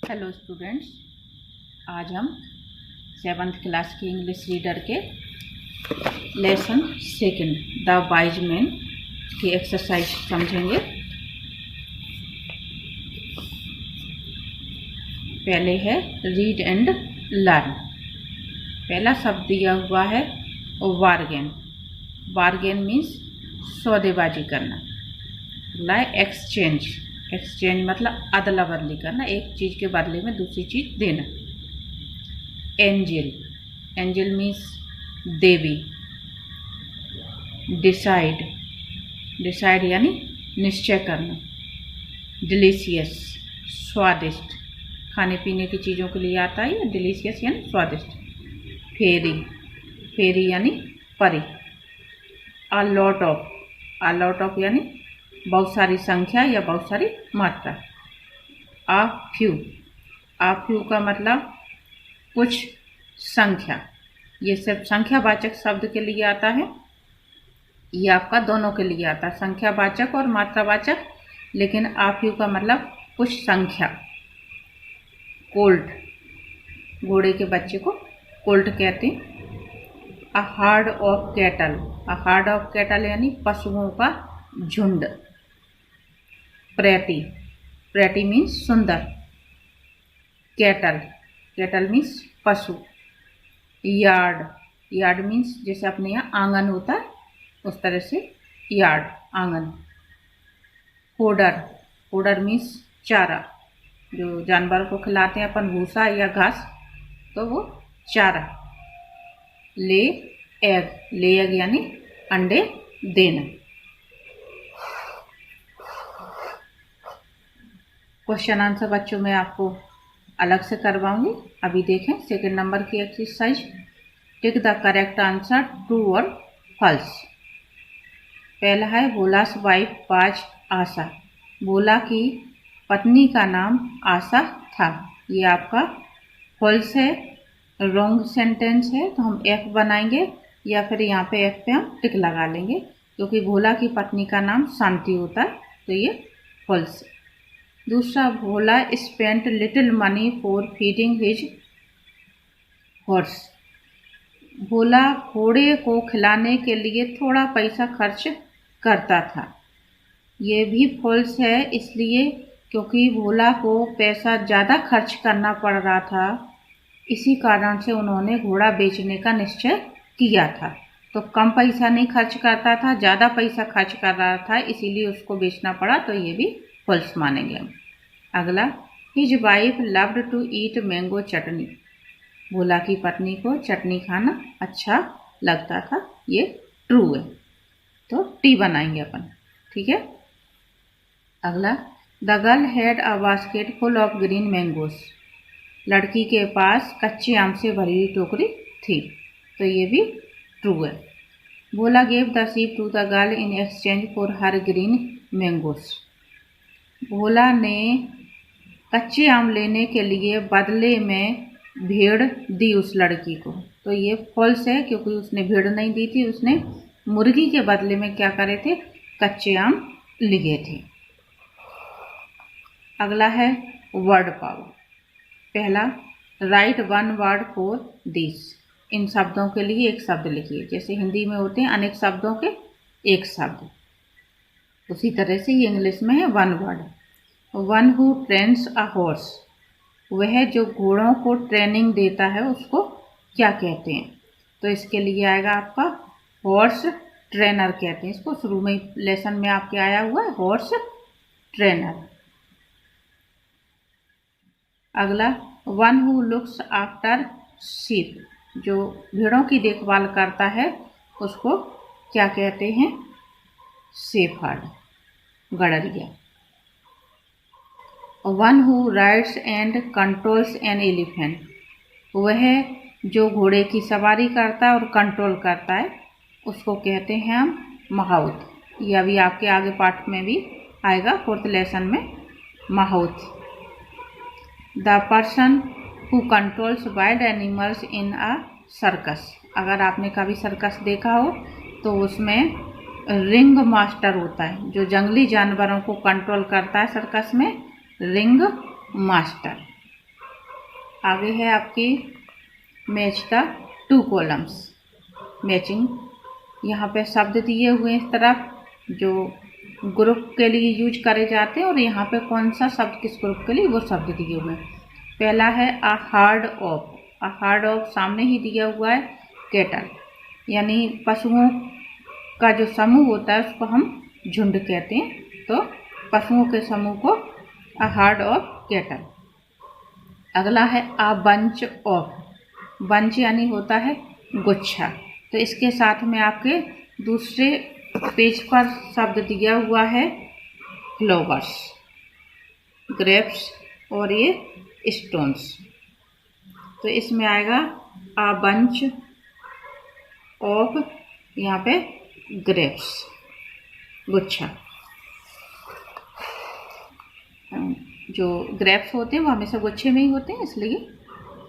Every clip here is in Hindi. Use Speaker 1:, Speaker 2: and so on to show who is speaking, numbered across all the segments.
Speaker 1: हेलो स्टूडेंट्स, आज हम 7th क्लास की इंग्लिश रीडर के lesson second the wise man की एक्सरसाइज समझेंगे। पहले है रीड एंड लर्न। पहला शब्द दिया हुआ है बार्गेन। बार्गेन मीन्स सौदेबाजी करना। अगला है एक्सचेंज। एक्सचेंज मतलब अदला बदली करना, एक चीज़ के बदले में दूसरी चीज़ देना। एंजल। एंजल मीन्स देवी। डिसाइड। डिसाइड यानी निश्चय करना। डिलीशियस स्वादिष्ट, खाने पीने की चीज़ों के लिए आता है ये डिलीशियस यानी स्वादिष्ट। फेरी। फेरी यानी परी। अ lot of. A lot of यानी बहुत सारी संख्या या बहुत सारी मात्रा। आ फ्यू। आ फ्यू का मतलब कुछ संख्या। ये सिर्फ संख्यावाचक शब्द के लिए आता है, ये आपका दोनों के लिए आता है, संख्यावाचक और मात्रावाचक। लेकिन आ फ्यू का मतलब कुछ संख्या। कोल्ट, घोड़े के बच्चे को कोल्ट कहते हैं। A hard of cattle. A hard of cattle यानी पशुओं का झुंड। प्रेटी। प्रेटी मीन्स सुंदर। कैटल। कैटल मीन्स पशु। यार्ड। यार्ड मीन्स जैसे अपने यहाँ आंगन होता है उस तरह से यार्ड आंगन। फोडर। फोडर मीन्स चारा, जो जानवर को खिलाते हैं अपन भूसा या घास, तो वो चारा। ले एग। ले एग यानी अंडे देना। क्वेश्चन आंसर बच्चों में आपको अलग से करवाऊंगी। अभी देखें सेकंड नंबर की exercise. Tick the correct answer true और फॉल्स। पहला है भोलास वाइफ वाज आशा। भोला की पत्नी का नाम आशा था। ये आपका फॉल्स है, रॉन्ग सेंटेंस है, तो हम एफ बनाएंगे या फिर यहाँ पे एफ पे हम टिक लगा लेंगे, क्योंकि भोला की पत्नी का नाम शांति होता है, तो ये फॉल्स है। दूसरा, Bhola spent little money for feeding his horse. Bhola घोड़े को खिलाने के लिए थोड़ा पैसा खर्च करता था। ये भी फॉल्स है, इसलिए क्योंकि भोला को पैसा ज़्यादा खर्च करना पड़ रहा था, इसी कारण से उन्होंने घोड़ा बेचने का निश्चय किया था। तो कम पैसा नहीं खर्च करता था, ज़्यादा पैसा खर्च कर रहा था, इसीलिए उसको बेचना पड़ा, तो ये भी फॉल्स मानेंगे हम। अगला, his wife loved to eat mango chutney. Bhola की पत्नी को चटनी खाना अच्छा लगता था, ये ट्रू है, तो टी बनाएंगे अपन, ठीक है। अगला, the girl had a basket full of green mangoes. लड़की के पास कच्चे आम से भरी हुई टोकरी थी, तो ये भी ट्रू है। Bhola gave the sheep to the girl in exchange for her green mangoes. Bhola ने कच्चे आम लेने के लिए बदले में भेड़ दी उस लड़की को, तो ये फॉल्स है, क्योंकि उसने भेड़ नहीं दी थी, उसने मुर्गी के बदले में क्या करे थे, कच्चे आम लिए थे। अगला है वर्ड पावर। पहला, write one word for this. इन शब्दों के लिए एक शब्द लिखिए। जैसे हिंदी में होते हैं अनेक शब्दों के एक शब्द, उसी तरह से ये इंग्लिश में है one word. One who trains a horse. वह जो घोड़ों को ट्रेनिंग देता है उसको क्या कहते हैं, तो इसके लिए आएगा आपका हॉर्स ट्रेनर कहते हैं इसको। शुरू में लेसन में आपके आया हुआ है हॉर्स ट्रेनर। अगला, one who looks after sheep. जो भेड़ों की देखभाल करता है उसको क्या कहते हैं, शेफर्ड, गड़रिया। One who rides and controls an elephant. वह जो घोड़े की सवारी करता है और कंट्रोल करता है उसको कहते हैं हम महाउत। ये अभी आपके आगे पाठ में भी आएगा, फोर्थ लेसन में mahout. The person who controls wild animals in a circus. अगर आपने कभी सर्कस देखा हो तो उसमें रिंग मास्टर होता है, जो जंगली जानवरों को कंट्रोल करता है सर्कस में, रिंग मास्टर। आगे है आपकी मैच द 2 कॉलम्स, मैचिंग। यहाँ पे शब्द दिए हुए हैं इस तरफ जो ग्रुप के लिए यूज करे जाते हैं, और यहाँ पे कौन सा शब्द किस ग्रुप के लिए वो शब्द दिए हुए हैं। पहला है a hard of. A hard of सामने ही दिया हुआ है कैटल, यानी पशुओं का जो समूह होता है उसको हम झुंड कहते हैं, तो पशुओं के समूह को अ हार्ड ऑफ कैटल। अगला है अ बंच ऑफ। बंच यानी होता है गुच्छा, तो इसके साथ में आपके दूसरे पेज पर शब्द दिया हुआ है फ्लावर्स, ग्रेप्स और ये स्टोन्स। तो इसमें आएगा अ बंच ऑफ, यहाँ पे ग्रेप्स गुच्छा। जो ग्रेप्स होते हैं वो हमेशा गुच्छे में ही होते हैं, इसलिए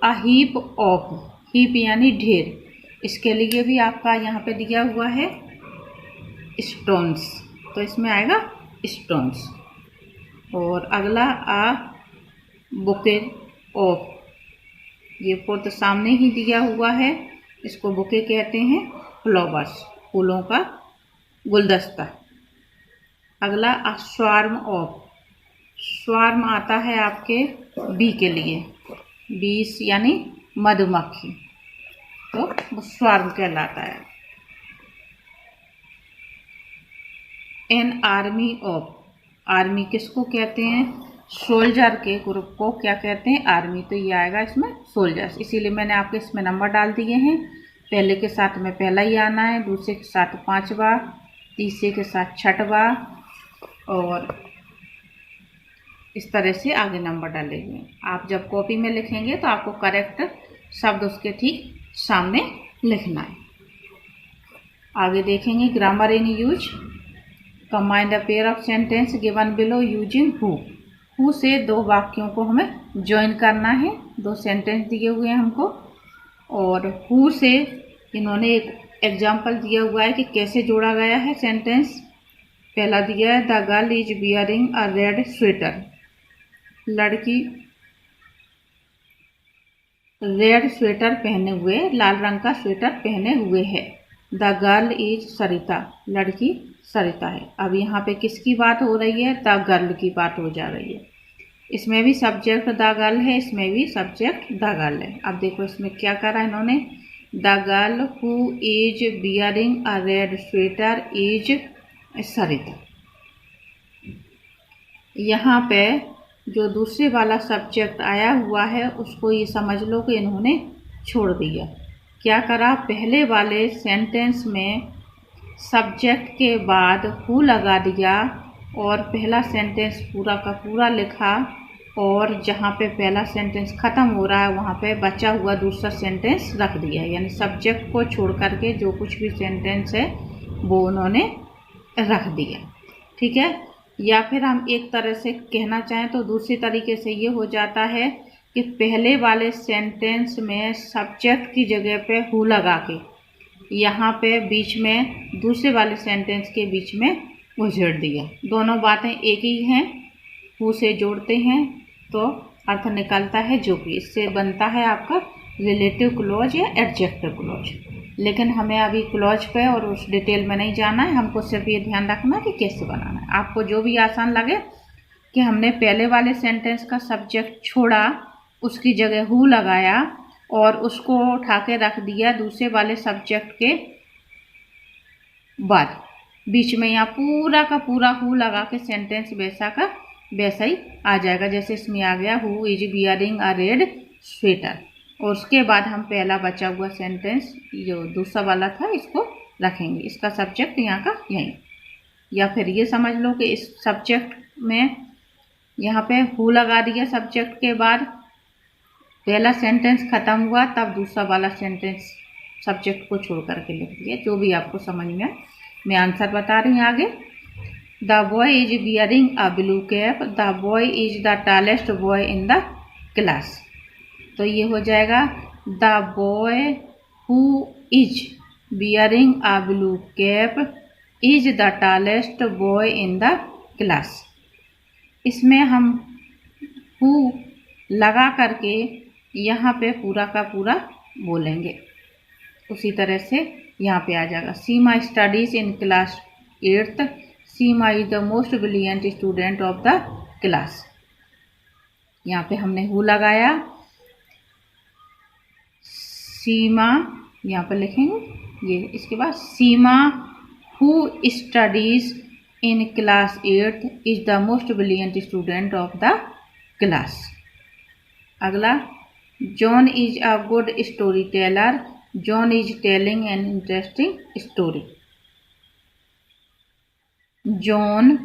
Speaker 1: अ हीप ऑफ। हीप यानी ढेर, इसके लिए भी आपका यहाँ पे दिया हुआ है स्टोन्स, तो इसमें आएगा स्टोन्स। और अगला अ बुके ऑफ, ये फोर्थ सामने ही दिया हुआ है, इसको बुके कहते हैं, फ्लावर्स फूलों का गुलदस्ता। अगला अ स्वार्म ऑफ। स्वार्म आता है आपके बी के लिए, बीस यानी मधुमक्खी, तो वो स्वार्म कहलाता है। An army of. आर्मी किसको कहते हैं? सोल्जर के ग्रुप को क्या कहते हैं? आर्मी। तो ये आएगा इसमें सोल्जर्स, इसीलिए मैंने आपके इसमें नंबर डाल दिए हैं। पहले के साथ में पहला ही आना है, दूसरे के साथ 5वां, तीसरे के साथ 6वां, और इस तरह से आगे नंबर डाले हुए। आप जब कॉपी में लिखेंगे तो आपको करेक्ट शब्द उसके ठीक सामने लिखना है। आगे देखेंगे grammar in use. Combine the pair of sentence given below using who. Who से दो वाक्यों को हमें ज्वाइन करना है, दो सेंटेंस दिए हुए हैं हमको, और हु से इन्होंने एक एग्जाम्पल दिया हुआ है कि कैसे जोड़ा गया है सेंटेंस। पहला दिया है the girl is bearing a red sweater. लड़की रेड स्वेटर पहने हुए, लाल रंग का स्वेटर पहने हुए है। द गर्ल इज सरिता। लड़की सरिता है। अब यहाँ पे किसकी बात हो रही है? द गर्ल की बात हो जा रही है। इसमें भी सब्जेक्ट द गर्ल है, इसमें भी सब्जेक्ट द गर्ल है। अब देखो इसमें क्या करा इन्होंने, the girl who is bearing a red sweater is Sarita. यहाँ पे जो दूसरे वाला सब्जेक्ट आया हुआ है उसको ये समझ लो कि इन्होंने छोड़ दिया। क्या करा, पहले वाले सेंटेंस में सब्जेक्ट के बाद हु लगा दिया और पहला सेंटेंस पूरा का पूरा लिखा, और जहाँ पे पहला सेंटेंस ख़त्म हो रहा है वहाँ पे बचा हुआ दूसरा सेंटेंस रख दिया। यानी सब्जेक्ट को छोड़ करके जो कुछ भी सेंटेंस है वो उन्होंने रख दिया। ठीक है। या फिर हम एक तरह से कहना चाहें तो दूसरी तरीके से ये हो जाता है कि पहले वाले सेंटेंस में सब्जेक्ट की जगह पे हु लगा के यहाँ पे बीच में दूसरे वाले सेंटेंस के बीच में उझेड़ दिया। दोनों बातें एक ही हैं, हु से जोड़ते हैं तो अर्थ निकलता है जो कि, इससे बनता है आपका रिलेटिव क्लॉज या एडजेक्टिव क्लॉज। लेकिन हमें अभी क्लॉज पे और उस डिटेल में नहीं जाना है, हमको सिर्फ ये ध्यान रखना कि कैसे बनाना है। आपको जो भी आसान लगे कि हमने पहले वाले सेंटेंस का सब्जेक्ट छोड़ा, उसकी जगह हु लगाया और उसको उठा के रख दिया दूसरे वाले सब्जेक्ट के बाद, बीच में यहाँ पूरा का पूरा हु लगा के सेंटेंस वैसा का वैसा ही आ जाएगा। जैसे इसमें आ गया who is bearing a red sweater, और उसके बाद हम पहला बचा हुआ सेंटेंस जो दूसरा वाला था इसको रखेंगे, इसका सब्जेक्ट यहाँ का यहीं। या फिर ये समझ लो कि इस सब्जेक्ट में यहाँ पे हु लगा दिया सब्जेक्ट के बाद, पहला सेंटेंस खत्म हुआ तब दूसरा वाला सेंटेंस सब्जेक्ट को छोड़ करके लिख दिया। जो भी आपको समझ में आए। मैं आंसर बता रही हूँ आगे। The boy is bearing a blue cap. The boy is the tallest boy in the class. तो ये हो जाएगा the boy who is bearing a blue cap is the tallest boy in the class. इसमें हम हु लगा करके यहाँ पे पूरा का पूरा बोलेंगे। उसी तरह से यहाँ पे आ जाएगा। Seema studies in class 8th। Seema is the most brilliant student of the class. यहाँ पे हमने हु लगाया। सीमा यहाँ पर लिखेंगे ये। इसके बाद Seema who studies in class 8th is the most brilliant student of the class. अगला, John is a good story teller. John is telling an interesting story. John,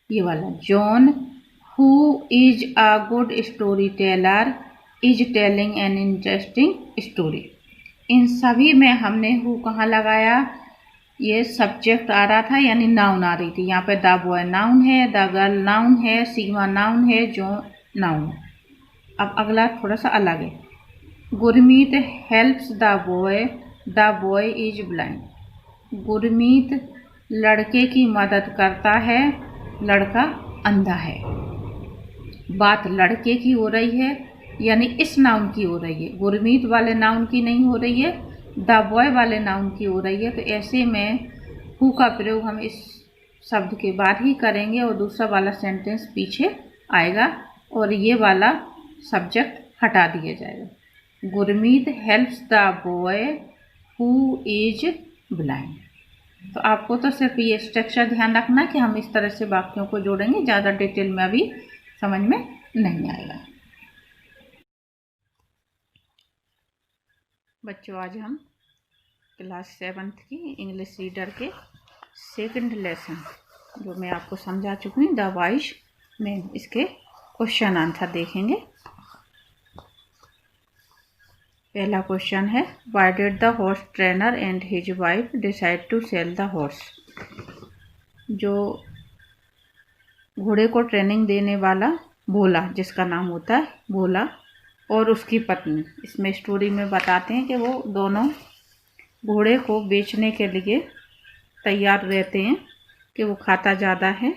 Speaker 1: ये वाला John who is a good story teller is telling an interesting story. इन सभी में हमने हु कहाँ लगाया? ये सब्जेक्ट आ रहा था यानी नाउन आ रही थी। यहाँ पे द बॉय नाउन है, द गर्ल नाउन है, सीमा नाउन है, जॉन नाउन। अब अगला थोड़ा सा अलग है। Gurmeet helps the boy is blind. Gurmeet लड़के की मदद करता है, लड़का अंधा है। बात लड़के की हो रही है यानी इस नाउन की हो रही है, गुरमीत वाले नाउन की नहीं हो रही है, द बॉय वाले नाउन की हो रही है। तो ऐसे में हु का प्रयोग हम इस शब्द के बाद ही करेंगे और दूसरा वाला सेंटेंस पीछे आएगा और ये वाला सब्जेक्ट हटा दिया जाएगा। Gurmeet helps the boy who is blind. तो आपको तो सिर्फ ये स्ट्रक्चर ध्यान रखना कि हम इस तरह से वाक्यों को जोड़ेंगे, ज़्यादा डिटेल में अभी समझ में नहीं आएगा। बच्चों, आज हम क्लास 7th की इंग्लिश रीडर के सेकंड लेसन जो मैं आपको समझा चुकी हूँ, द वाइज में, इसके क्वेश्चन आंसर देखेंगे। पहला क्वेश्चन है, why did the horse trainer and his wife decide to sell the horse. जो घोड़े को ट्रेनिंग देने वाला भोला, जिसका नाम होता है भोला, और उसकी पत्नी, इसमें स्टोरी में बताते हैं कि वो दोनों घोड़े को बेचने के लिए तैयार रहते हैं कि वो खाता ज़्यादा है।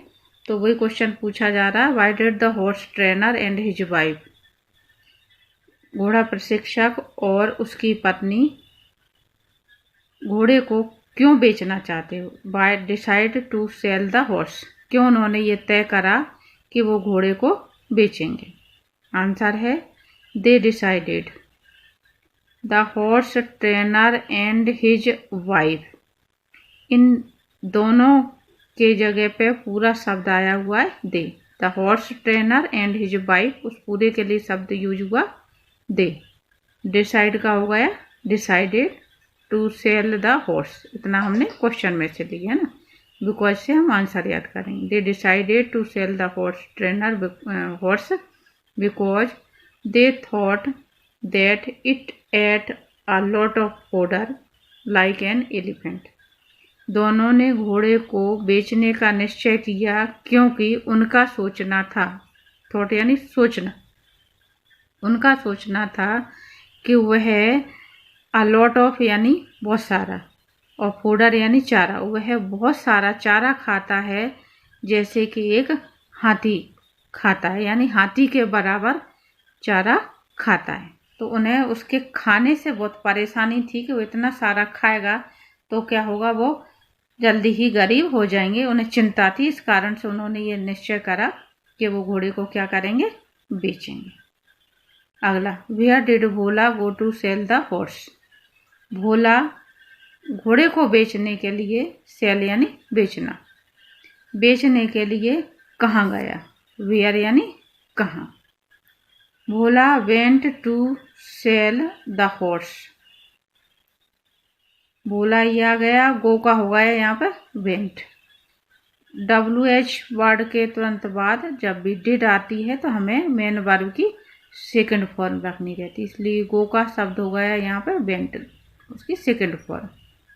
Speaker 1: तो वही क्वेश्चन पूछा जा रहा है, why did the horse trainer and his wife. घोड़ा प्रशिक्षक और उसकी पत्नी घोड़े को क्यों बेचना चाहते हो। By decide to sell the horse, क्यों उन्होंने ये तय करा कि वो घोड़े को बेचेंगे। आंसर है, they decided. The horse trainer and his wife. इन दोनों के जगह पे पूरा शब्द आया हुआ है they. The horse trainer and his wife, उस पूरे के लिए शब्द यूज हुआ दे। डिसाइड का हो गया decided to sell the horse, इतना हमने क्वेश्चन में से लिया है ना, बिकॉज से हम आंसर याद करेंगे। They decided to sell the horse trainer horse because they thought that it ate a lot of fodder like an elephant. दोनों ने घोड़े को बेचने का निश्चय किया क्योंकि उनका सोचना था, थॉट यानी सोचना, उनका सोचना था कि वह अ लॉट ऑफ यानी बहुत सारा, और फोडर यानी चारा, वह बहुत सारा चारा खाता है जैसे कि एक हाथी खाता है, यानी हाथी के बराबर चारा खाता है। तो उन्हें उसके खाने से बहुत परेशानी थी कि वो इतना सारा खाएगा तो क्या होगा, वो जल्दी ही गरीब हो जाएंगे, उन्हें चिंता थी। इस कारण से उन्होंने ये निश्चय करा कि वो घोड़े को क्या करेंगे, बेचेंगे। अगला, where did Bhola go to sell the horse. Bhola घोड़े को बेचने के लिए, सेल यानी बेचना, बेचने के लिए कहाँ गया। वेयर यानी कहाँ। Bhola went to sell the horse. Bhola या गया, गो का हो गया यहाँ पर वेंट। WH वर्ड के तुरंत बाद जब भी डिड आती है तो हमें मेन वर्ब की सेकंड फॉर्म रखनी रहती है, इसलिए गो का शब्द हो गया यहाँ पर वेंट, उसकी सेकंड फॉर्म।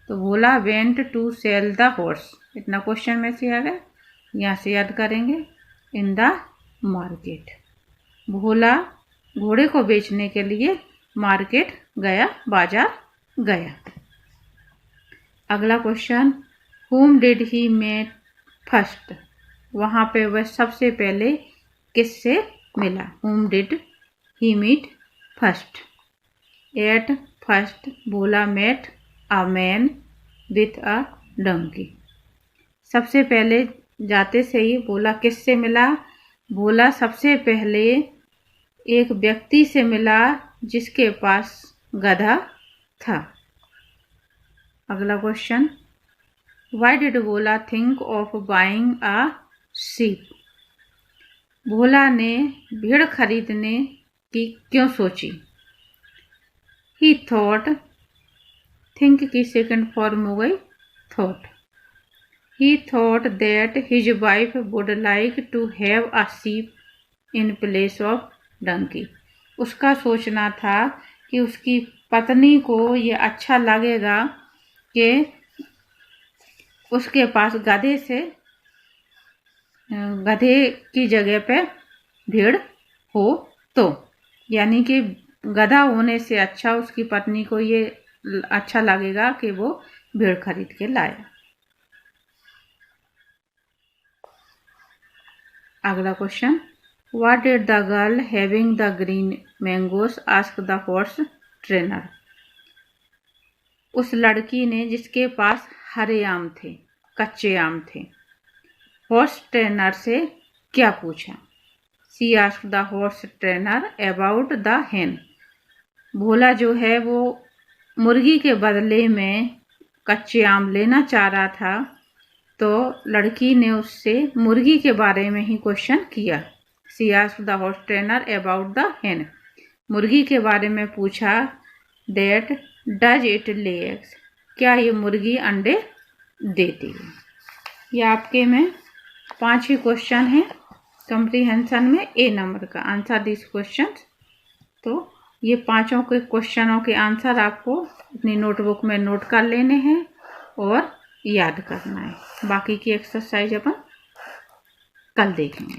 Speaker 1: तो Bhola went to sell the horse, इतना क्वेश्चन में से आ गया, यहाँ से याद करेंगे इन द मार्केट। भोला घोड़े को बेचने के लिए मार्केट गया, बाजार गया। अगला question, whom did he meet first। वहाँ पे वह सबसे पहले किससे मिला। whom did he meet first. At first Bhola met a man with a donkey. सबसे पहले जाते से ही भोला किससे मिला? भोला सबसे पहले एक व्यक्ति से मिला जिसके पास गधा था। अगला question, why did Bhola think of buying a sheep? Bhola ने भेड़ खरीदने की क्यों सोची? ही थॉट, थिंक की सेकंड फॉर्म हो गई thought. He thought that his wife would like to have a sheep in place of donkey. उसका सोचना था कि उसकी पत्नी को ये अच्छा लगेगा कि उसके पास गधे की जगह पे भेड़ हो, तो यानी कि गधा होने से अच्छा उसकी पत्नी को ये अच्छा लगेगा कि वो भेड़ खरीद के लाए। अगला question, what did the girl having the green mangoes ask the horse trainer? उस लड़की ने जिसके पास हरे आम थे, कच्चे आम थे, हॉर्स ट्रेनर से क्या पूछा? She ask the horse trainer about the hen. Bhola जो है वो मुर्गी के बदले में कच्चे आम लेना चाह रहा था, तो लड़की ने उससे मुर्गी के बारे में ही क्वेश्चन किया। She asked the horse trainer about the hen. मुर्गी के बारे में पूछा। That does it lay eggs? क्या ये मुर्गी अंडे देती है? ये आपके में 5 ही क्वेश्चन हैं कम्प्रीहेंशन में ए नंबर का। Answer this question. तो ये 5 के क्वेश्चनों के आंसर आपको अपनी नोटबुक में नोट कर लेने हैं और याद करना है। बाकी की एक्सरसाइज अपन कल देखेंगे।